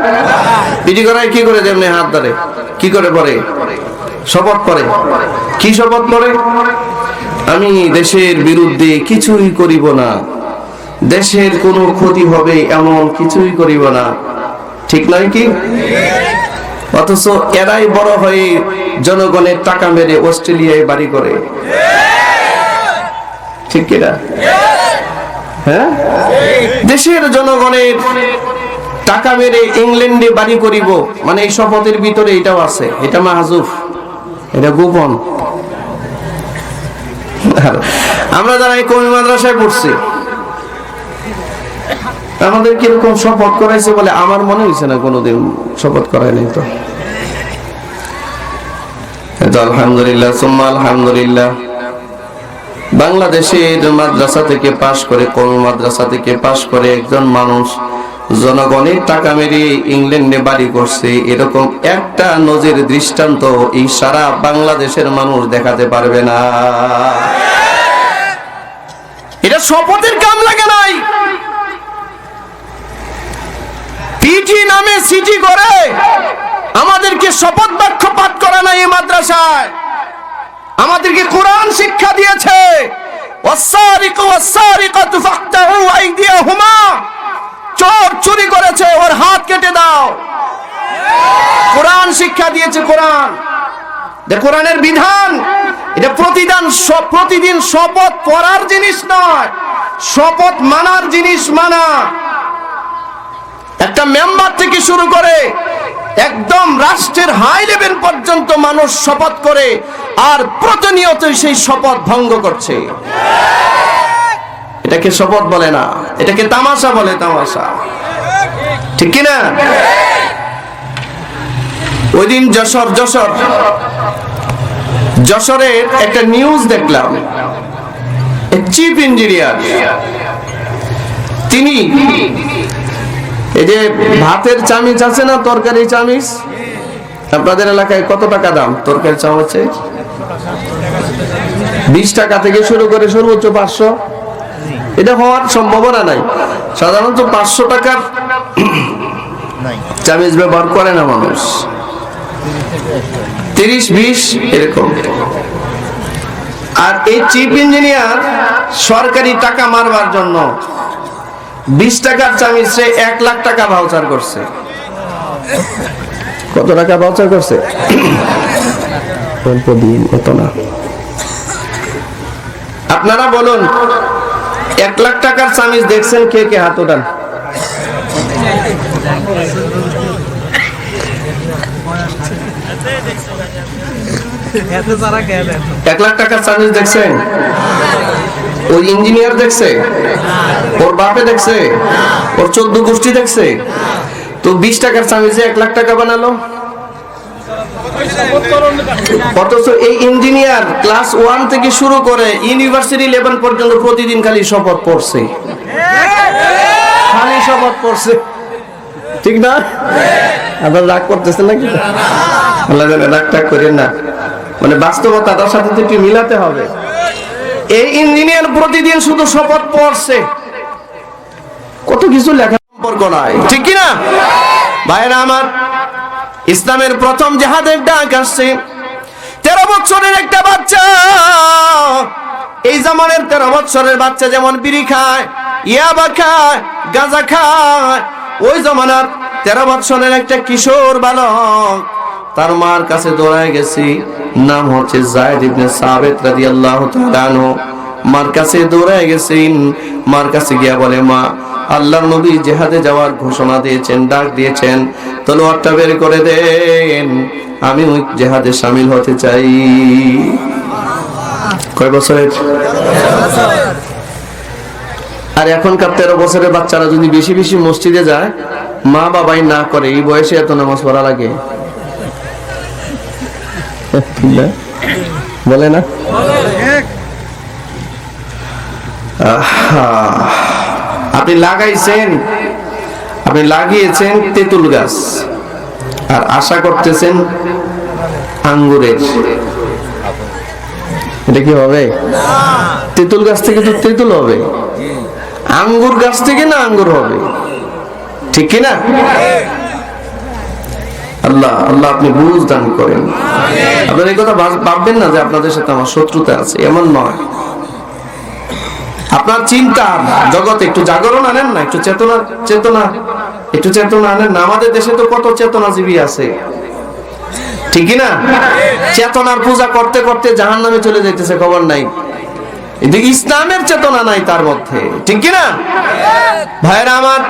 পিটি করায় কি করে? যেমনি হাত ধরে, কি করে পড়ে? শপথ পড়ে। কি শপথ পড়ে? আমি দেশের বিরুদ্ধে কিছুই করিব না, দেশের কোনো ক্ষতি হবে এমন কিছুই করিব না, ঠিক নয় কি? অথচ এরাই বড় হয়ে জনগণের টাকা মেরে অস্ট্রেলিয়ায় বাড়ি করে, ঠিক কিনা? হ্যাঁ, দেশের জনগণের টাকা মেরে ইংল্যান্ডে বাড়ি করিব, মানে এই শপথের ভিতরে এটাও আছে। এটা মাহজুফ, এটা গোপন। আমরা যারা এই কওমি মাদ্রাসায় পড়ছি, আমাদের কিরকম শপথ করাইছে বলে আমার মনে হয়েছে না কোনোদিন শপথ করায় নাই। তো আলহামদুলিল্লাহ, সুম্মা আলহামদুলিল্লাহ, বাংলাদেশের মাদ্রাসা থেকে পাশ করে, কওমি মাদ্রাসা থেকে পাশ করে একজন মানুষ জনগণের টাকা মেরে ইংল্যান্ডে বাড়ি করছে, এরকম একটা নজির দৃষ্টান্ত এই সারা বাংলাদেশের মানুষ দেখাতে পারবে না। এটা শপথের কাম লাগে নাই, পিটি নামে সিটি করে আমাদেরকে শপথ বাক্য পাঠ করা নাই। এই মাদ্রাসায় আমাদেরকে কোরআন শিক্ষা দিয়েছে, ওয়াস-সারিকু ওয়াস-সারিকাতু ফাকতাউ আইদিয়াহুমা, চোর চুরি করেছে, ওর হাত কেটে দাও। কোরআন শিক্ষা দিয়েছে, কোরআন, কোরআনের বিধান। এটা প্রতিদিন শপথ পড়ার জিনিস নয়, শপথ মানার জিনিস। মানা একটা মেম্বার থেকে শুরু করে একদম রাষ্ট্রের হাই লেভেল পর্যন্ত মানুষ শপথ করে, আর প্রতিনিয়ত সেই শপথ ভঙ্গ করছে। এটাকে শপথ বলে না, এটাকে তামাশা বলে, তামাশা, ঠিক কিনা? ওই দিন যশোরের একটা নিউজ দেখলাম। চিফ ইঞ্জিনিয়ার, তিনি এই যে ভাতের চামিচ আছে না, তরকারি চামিচ, আপনাদের এলাকায় কত টাকা দাম তরকারি চামচে? 20 টাকা থেকে শুরু করে সর্বোচ্চ 500। এটা হওয়ার সম্ভাবনা নাই। সাধারণত 500 টাকার চামিচ ব্যবহার করে না মানুষ, 30-20 এরকম। আর এই চিফ ইঞ্জিনিয়ার সরকারি টাকা মারবার জন্য 20 টাকার চামিচে 1 লাখ টাকা ভাউচার করছে। কত টাকা ভাউচার করছে? অল্প দিন, কত না। আপনারা বলুন, 1 লাখ টাকার চামিচ দেখছেন কে কে? হাত ওঠান। এক লাখ টাকার চামিচ দেখছেন? ওই ইঞ্জিনিয়ার দেখছে? ওর বাপে দেখছে? ওর 14 গোষ্ঠী দেখছে? তো 20 টাকার চামিচে 1 লাখ টাকা বানালো। অথচ এই ইঞ্জিনিয়ার ক্লাস 1 থেকে শুরু করে ইউনিভার্সিটি লেভেল পর্যন্ত প্রতিদিন খালি শপথ পড়ছে, খালি শপথ পড়ছে, ঠিক না? আপনারা রাগ করতেছেন নাকি? আল্লাহ জানে, রাগ টাগ করেন না, মানে বাস্তবতার সাথে তো একটু মিলাতে হবে। এই ইঞ্জিনিয়ার প্রতিদিন শুধু শপথ পড়ছে, কত কিছু লেখা সম্পর্ক নাই, ঠিক কিনা? ভাইরা আমার, ইসলামের প্রথম জিহাদের ডাক আসছে। 13 বছরের একটা বাচ্চা, এই জামানের 13 বছরের বাচ্চা যেমন বিড়ি খায়, ইয়াবা খায়, গাঁজা খায়, ওই জামানার 13 বছরের একটা কিশোর বালক তার মার কাছে দৌড়ায় গেছি। নাম হচ্ছে যায়েদ ইবনে সাবিত রাদিয়াল্লাহু তাআলা আনহু। মার কাছে দৌড়ায় গেছেন, মার কাছে গিয়া বলে, মা, আল্লাহর নবী জিহাদে যাওয়ার ঘোষণা দিয়েছেন, ডাক দিয়েছেন, তলোয়ারটা বের করে দেন, আমি ওই জিহাদে শামিল হতে চাই। কয় বছরের? আর এখনকার 13 বছরের বাচ্চারা যদি বেশি বেশি মসজিদে যায়, মা বাবাই না করে, এই বয়সে এত নামাজ পড়া লাগে? বলে না? আপনি লাগিয়েছেন তেঁতুল গাছ, আর আশা করতেছেন আঙ্গুরের, এটা কি হবে? তেঁতুল গাছ থেকে তো তেঁতুল হবে, আঙ্গুর গাছ থেকে না আঙ্গুর হবে, ঠিক কিনা? আল্লাহ আল্লাহ আপনি বুঝ দান করেন। আপনারা এই কথা ভাববেন না যে আপনাদের সাথে আমার শত্রুতা আছে, এমন নয়। আপনার চিন্তার জগতে একটু জাগরণ আনেন না, একটু চেতনা আনেন না। আমাদের দেশে তো কত চেতনাজীবী আছে, ঠিক না? চেতনার পূজা করতে করতে জাহান্নামে চলে যাইতেছে, খবর নাই। কিন্তু ইসলামের চেতনা নাই তার মধ্যে, ঠিক কিনা? ভাইরা আমার,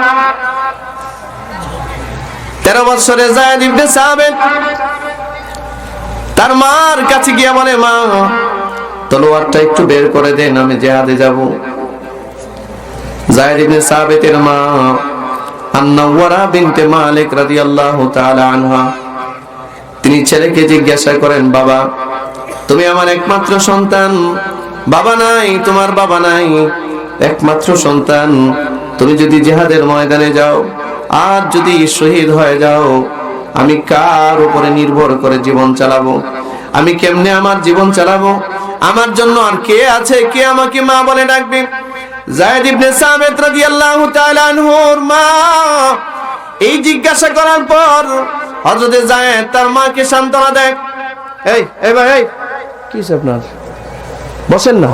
13 বছরের যায়েদ ইবনে সাবিত তার মার কাছে গিয়া বলে, মা, তলোয়ারটা একটু বের করে দেন, আমি জিহাদে যাব। যায়েদ ইবনে সাবিতের মা আন-নাওয়ারা বিনতে মালিক রাদিয়াল্লাহু তাআলা আনহা, তিনি ছেলেকে জিজ্ঞাসা করেন, বাবা, তুমি আমার একমাত্র সন্তান, বাবা নাই, তোমার বাবা নাই, একমাত্র সন্তান, তুমি যদি জিহাদের ময়দানে যাও আর যদি শহীদ হয়ে যাও, আমি কার উপরে নির্ভর করে জীবন চালাবো? আমি কেমনে আমার জীবন চালাবো? আমার জন্য আর কে আছে? কে আমাকে মা বলে ডাকবে? যায়েদ ইবনে সাবিত রাদিয়াল্লাহু তাআলা আনহুর মা এই জিজ্ঞাসা করার পর হযরত যায়েদ তার মাকে সান্ত্বনা দেয়। এই ভাই, এই কি আপনার? বসেন না,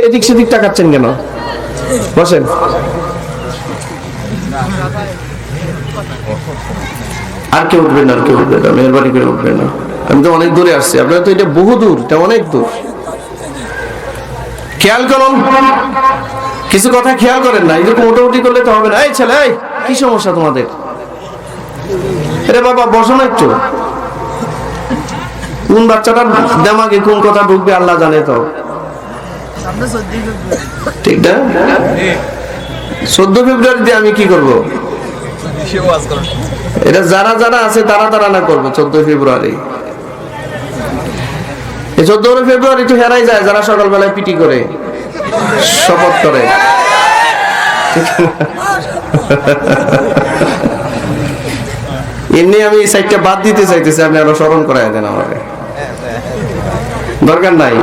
এদিক সেদিক তাকাচ্ছেন কেন? বসেন। আর কেউ উঠবেন না, আর কেউ উঠবেন না, মেহরবানি করে উঠবেন না। আমি তো অনেক দূরে আসছি, আপনারা তো এটা বহু দূর, এটা অনেক দূর। খেয়াল করুন, কিছু কথা খেয়াল করেন না, এরকম মোটামুটি করলে তো হবে না। এই ছেলে, এই কি সমস্যা তোমাদের? আরে বাবা বসো না একটু। কোন বাচ্চাটার দেমাগে কোন কথা ঢুকবে আল্লাহ জানে। তো ঠিক না? 14 ফেব্রুয়ারিতে আমি কি করব? এটা যারা যারা আছে তারা তারা না করবো 14 ফেব্রুয়ারি। এই 14 ফেব্রুয়ারি তো হেরাই যায় যারা সকালবেলায় পিটি করে, শপথ করে। এমনি আমি এই সাইডটা বাদ দিতে চাইতেছি, আপনি আরো স্মরণ করাই দেন আমাকে, দরকার নাই।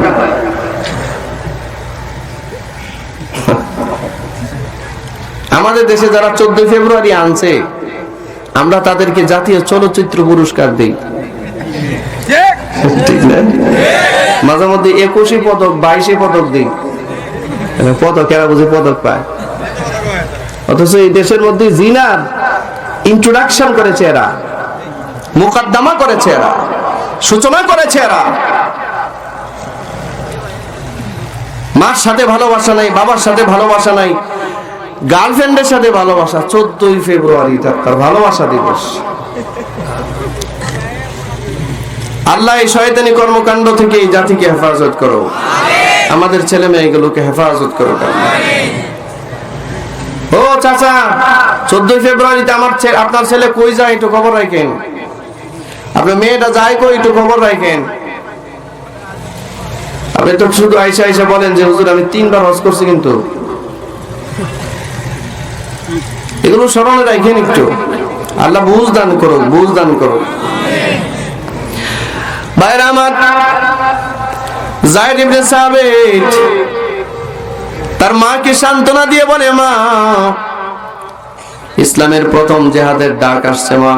আমাদের দেশে যারা 14 ফেব্রুয়ারি আনছে, আমরা তাদেরকে জাতীয় চলচ্চিত্র পুরস্কার দিই, ঠিক না? মাঝে মধ্যে 21 পদক 22 পদক দিই। পদক এরা বুঝে পদক পায়, অথচ এই দেশের মধ্যে জিনার ইন্ট্রোডাকশন করেছে এরা, মুকদ্দমা করেছে এরা, সূচনা করেছে এরা। মার সাথে ভালোবাসা নাই, বাবার সাথে ভালোবাসা নাই, গার্লফ্রেন্ডের সাথে ভালোবাসা। 14 ফেব্রুয়ারি তার ভালোবাসা দিবস। আল্লাহ এই শয়তানি কর্মকাণ্ড থেকে এই জাতিকে হেফাজত করো, আমাদের ছেলে মেয়েগুলোকে হেফাজত করো। ও চাচা, 14 ফেব্রুয়ারিতে আপনার ছেলে কই যায় একটু খবর রাখেন, আপনার মেয়েটা যায় কই একটু খবর রাখেন। আপনি তো শুধু আইসা আইসা বলেন যে হুজুর আমি 3 বার হজ করছি, কিন্তু এগুলো স্মরণে রাখেন একটু। আল্লাহ বুঝ দান করো, বুঝ দান করো। ভাইরা আমার, যায়েদ ইবনে সাবিত তার মাকে সান্ত্বনা দিয়ে বলে, মা ইসলামের প্রথম জিহাদের ডাক আসছে মা।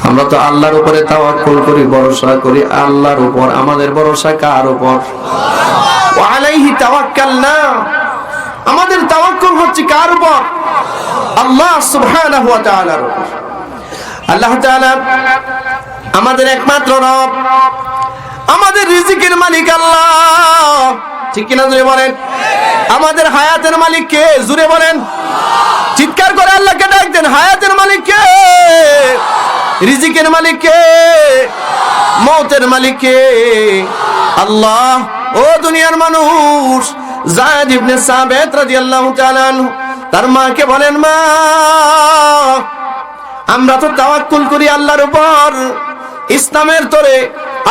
আমরা তো আল্লাহর উপরে তাওয়াক্কুল করি, ভরসা করি আল্লাহর উপর। আমাদের ভরসা কার উপর? ওয়া আলাইহি তাওয়াক্কালনা। আমাদের তাওয়াক্কুল হচ্ছে কার উপর? আল্লাহ সুবহানাহু ওয়া তাআলার উপর। আল্লাহ তাআলা আমাদের একমাত্র রব, আমাদের রিজিকের মালিক আল্লাহ, ঠিক কিনা জুড়ে বলেন? আমাদের হায়াতের মালিক কে? জুড়ে বলেন, চিৎকার করে আল্লাহকে ডাক দেন, হায়াতের মালিক কে? রিজিকের মালিক কে? মওতের মালিক কে? আল্লাহ। ও দুনিয়ার মানুষ, যায়েদ ইবনে সাবিত রাদিয়াল্লাহু তাআলা আনহু তার মাকে বলেন, মা আমরা তো তাওয়াক্কুল করি আল্লাহর উপর, ইসলামের তরে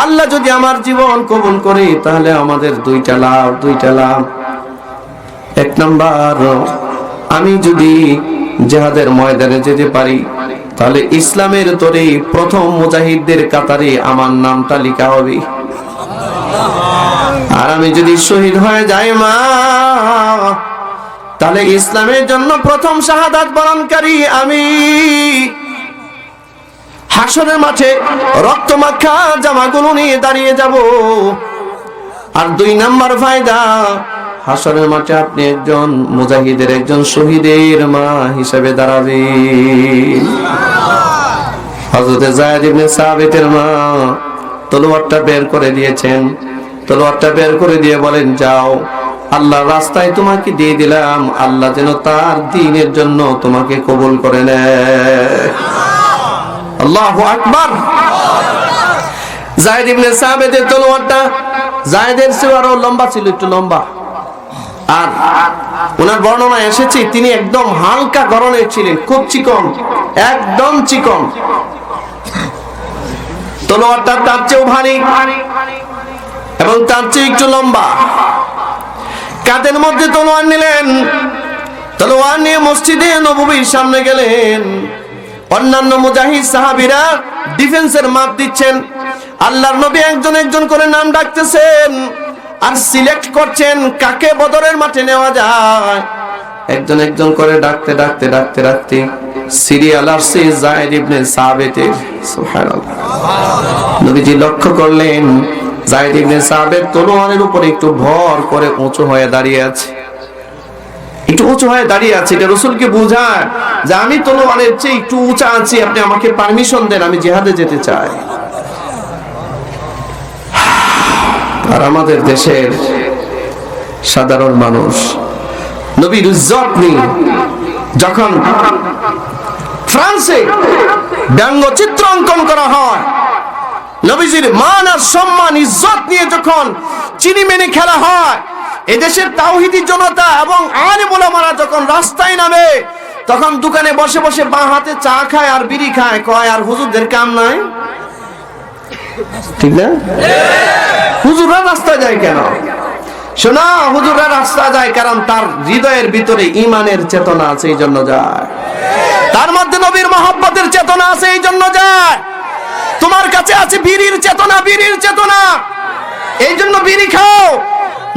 আল্লাহ যদি আমার জীবন কবুল করে তাহলে আমাদের দুইটা লাভ। 1 নাম্বার, আমি যদি জিহাদের ময়দানে যেতে পারি তাহলে ইসলামের তরে প্রথম মুজাহিদদের কাতারে আমার নামটা লেখা হবে। আর আমি যদি শহীদ হয়ে যাই মা, তাহলে ইসলামের জন্য প্রথম শাহাদাত বরণকারী আমি। হাসরের মাঠে রক্তমাখা জামাগুলো নিয়ে দাঁড়িয়ে যাব। আর 2 নাম্বার ফায়দা, হাসরের মাঠে আপনি একজন মুজাহিদের, একজন শহীদের মা হিসেবে দাঁড়াবেন। হযরত যায়েদ ইবনে সাবিতের মা তলোয়ারটা বের করে দিয়েছেন, তলোয়ারটা বের করে দিয়ে বলেন, যাও আল্লাহর রাস্তায় তোমাকে দিয়ে দিলাম, আল্লাহ যেন তার দ্বীনের জন্য তোমাকে কবুল করে নেয়। আল্লাহু আকবার। যায়েদ ইবনে সাবিতের তলোয়ারটা যায়েদের চেয়ে আরো লম্বা ছিল, একটু লম্বা। আর ওনার বর্ণনা এসেছে তিনি একদম হালকা গড়নের ছিলেন, খুব চিকন, একদম চিকন। তলোয়ারটা তার চেয়েও ভারী এবং তার চেয়ে একটু লম্বা। কাঁধের মধ্যে তলোয়ার নিলেন, তলোয়ার নিয়ে মসজিদে নববীর সামনে গেলেন। অন্যান্য মুজাহিদ সাহাবীরা ডিফেন্সের মাপ দিচ্ছেন, আল্লাহর নবী একজন একজন করে নাম ডাকতেছেন আর সিলেক্ট করছেন কাকে বদরের মাঠে নেওয়া যায়। একজন একজন করে ডাকতে ডাকতে ডাকতে ডাকতে সিরিয়াল আসছে যায়েদ ইবনে সাবিতের। সুবহানাল্লাহ। নবীজি লক্ষ্য করলেন যায়েদ ইবনে সাবিত তলোয়ারের উপরে একটু ভর করে উঁচু হয়ে দাঁড়িয়ে আছে। একটু উঁচু হয়ে দাঁড়িয়ে আছে, এটা রাসূলকে বোঝায় যে আমি তলোয়ারের চেয়ে একটু উঁচা আছি, আপনি আমাকে পারমিশন দেন, আমি জিহাদে যেতে চাই। আর আমাদের দেশের সাধারণ মানুষ নবীর ইজ্জত নিয়ে যখন ফ্রান্সে ব্যঙ্গচিত্র অঙ্কন করা হয়, নবীজির মান আর সম্মান ইজ্জত নিয়ে যখন চিনিমেনি খেলা হয়, এদেশের তাওহীদি জনতা এবং আলেম ওলামারা যখন রাস্তায় নামে, তখন দোকানে বসে বসে বাঁ হাতে চা খায় আর বিড়ি খায়, কয় আর হুজুরদের কাম নাই? ঠিক না? হুজুররা রাস্তা যায় কেন? শোনা, হুজুররা রাস্তা যায় কারণ তার হৃদয়ের ভিতরে ঈমানের চেতনা আছে, এই জন্য যায়। তার মধ্যে নবীর মহব্বতের চেতনা আছে, এই জন্য যায়। তোমার কাছে আছে বিড়ির চেতনা, বিড়ির চেতনা, এই জন্য বিড়ি খাও।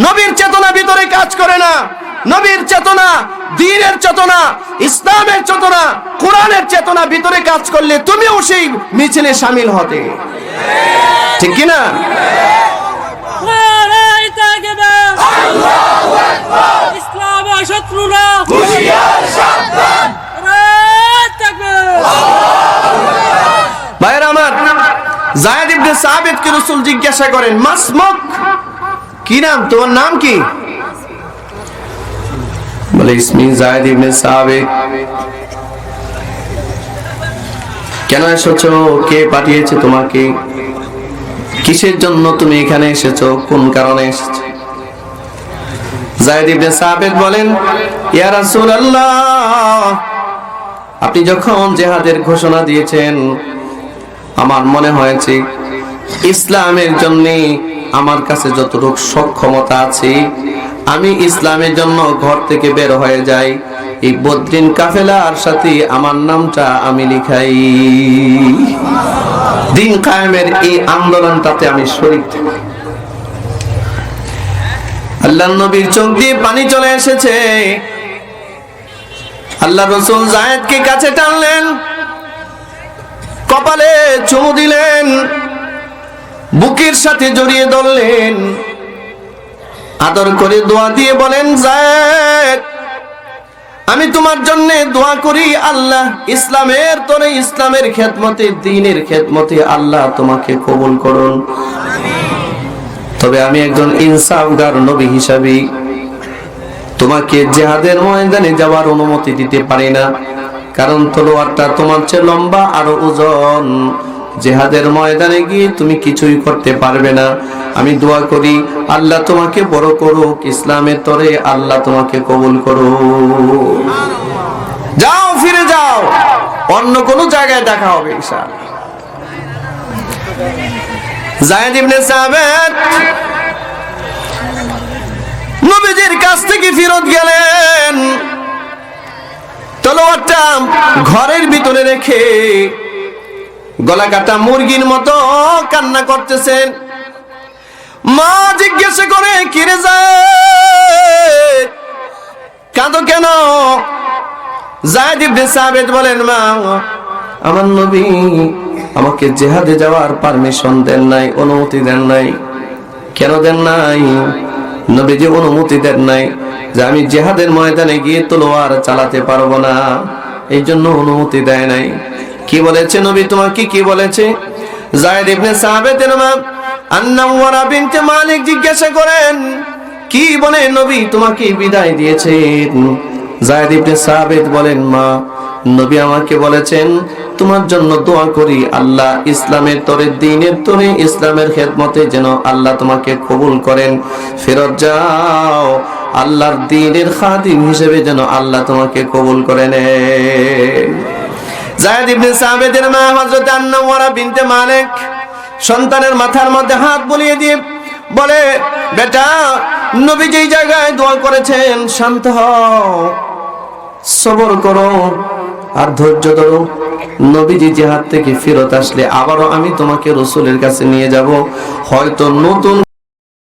নবীর চেতনা ভিতরে কাজ করে না। নবীর চেতনা, দ্বীনের চেতনা, ইসলামের চেতনা, কোরআনের চেতনা ভিতরে কাজ করলে তুমিও সেই মিছিলে শামিল হতে, ঠিক কি না? ইসলামের শত্রুরা ভাইরা আমার, যায়েদ ইবনে সাবিতকে রাসূল জিজ্ঞাসা করেন, মাসমুক, কি নাম, তোমার নাম কি? বলে ইসমি যায়েদ ইবনে সাবিত। কেন এসেছো? কে পাঠিয়েছে তোমাকে? কিসের জন্য তুমি এখানে এসেছো? কোন কারণে এসেছো? যায়েদ ইবনে সাবিত বলেন, ইয়া রাসূলুল্লাহ, আপনি যখন জিহাদের ঘোষণা দিয়েছেন, আমার মনে হয়েছে ইসলামের জন্য আমার কাছে যতটুকু সক্ষমতা আছে আমি ইসলামের জন্য ঘর থেকে বের হয়ে যাই, এই বদরিন কাফেলার সাথে আমার নামটা আমি লিখাই, দিন কায়েমের এই আন্দোলনটাতে আমি শরীক থাকি। আল্লাহর নবীর চোখ দিয়ে পানি চলে এসেছে। আল্লাহ রাসূল যায়েদকে কাছে টানলেন, কপালে চুমু দিলেন, বুকের সাথে জড়িয়ে ধরলেন, আদর করে দোয়া দিয়ে বলেন, যায়েদ, আমি তোমার জন্য দোয়া করি, আল্লাহ ইসলামের তরে, ইসলামের খেদমতে, দ্বীনের খেদমতে আল্লাহ তোমাকে কবুল করুন। তবে আমি একজন ইনসাফগার নবী হিসাবে তোমাকে জিহাদের ময়দানে যাওয়ার অনুমতি দিতে পারি না, কারণ তলোয়ারটা তোমার চেয়ে লম্বা আরো ওজন। জিহাদের ময়দানে গিয়ে তুমি কিছুই করতে পারবে না। আমি দোয়া করি আল্লাহ তোমাকে বড় করুক, ইসলামের তরে আল্লাহ তোমাকে কবুল করুক। যাও, ফিরে যাও, অন্য কোন জায়গায় দেখা হবে ইনশাআল্লাহ। যায়েদ ইবনে সাবিত নবীজির কাছ থেকে ফিরত গেলেন, তলোয়ারটা ঘরের ভিতরে রেখে গলা কাটা মুরগির মতো কান্না করতেছেন। মা জিজ্ঞাসা করে, কিরে যায়েদ, কাঁদো কেন? যায়েদ ইবনে সাবিত বলেন, মা, আমার নবী আমাকে জিহাদে যাওয়ার পারমিশন দেন নাই, অনুমতি দেন নাই। কেন দেন নাই? নবীজি অনুমতি দেন নাই যে আমি জিহাদের ময়দানে গিয়ে তলোয়ার চালাতে পারবো না, এই জন্য অনুমতি দেয় নাই। কি বলেছে নবী তোমাকে? কি বলেছে? যায়েদ ইবনে সাবিতের মা আন্নাওয়ারা বিনতে মালিক জিজ্ঞাসা করেন, কি বলে নবী তোমাকে বিদায় দিয়েছেন? যায়েদ ইবনে সাবিত বলেন, মা, নবী আমাকে বলেছেন তোমার জন্য দোয়া করি, আল্লাহ ইসলামের তরে, দ্বীনের তরে, ইসলামের খেদমতে যেন আল্লাহ তোমাকে কবুল করেন, ফেরত যাও, আল্লাহর দ্বীনের খাদিম হিসেবে যেন আল্লাহ তোমাকে কবুল করে নেন। যায়েদ ইবনে সাবিতের মা হযরত আন্নাওয়ারা বিনতে মালিক সন্তানের মাথার মধ্যে হাত বুলিয়ে দিয়ে বলে, বেটা, নবী যেই জায়গায় দোয়া করেছেন, শান্ত হও, সবর করো আর ধৈর্য ধরো। নবীজি জিহাদ থেকে ফেরত আসলে আবারও আমি তোমাকে রাসূলের কাছে নিয়ে যাব, হয়তো নতুন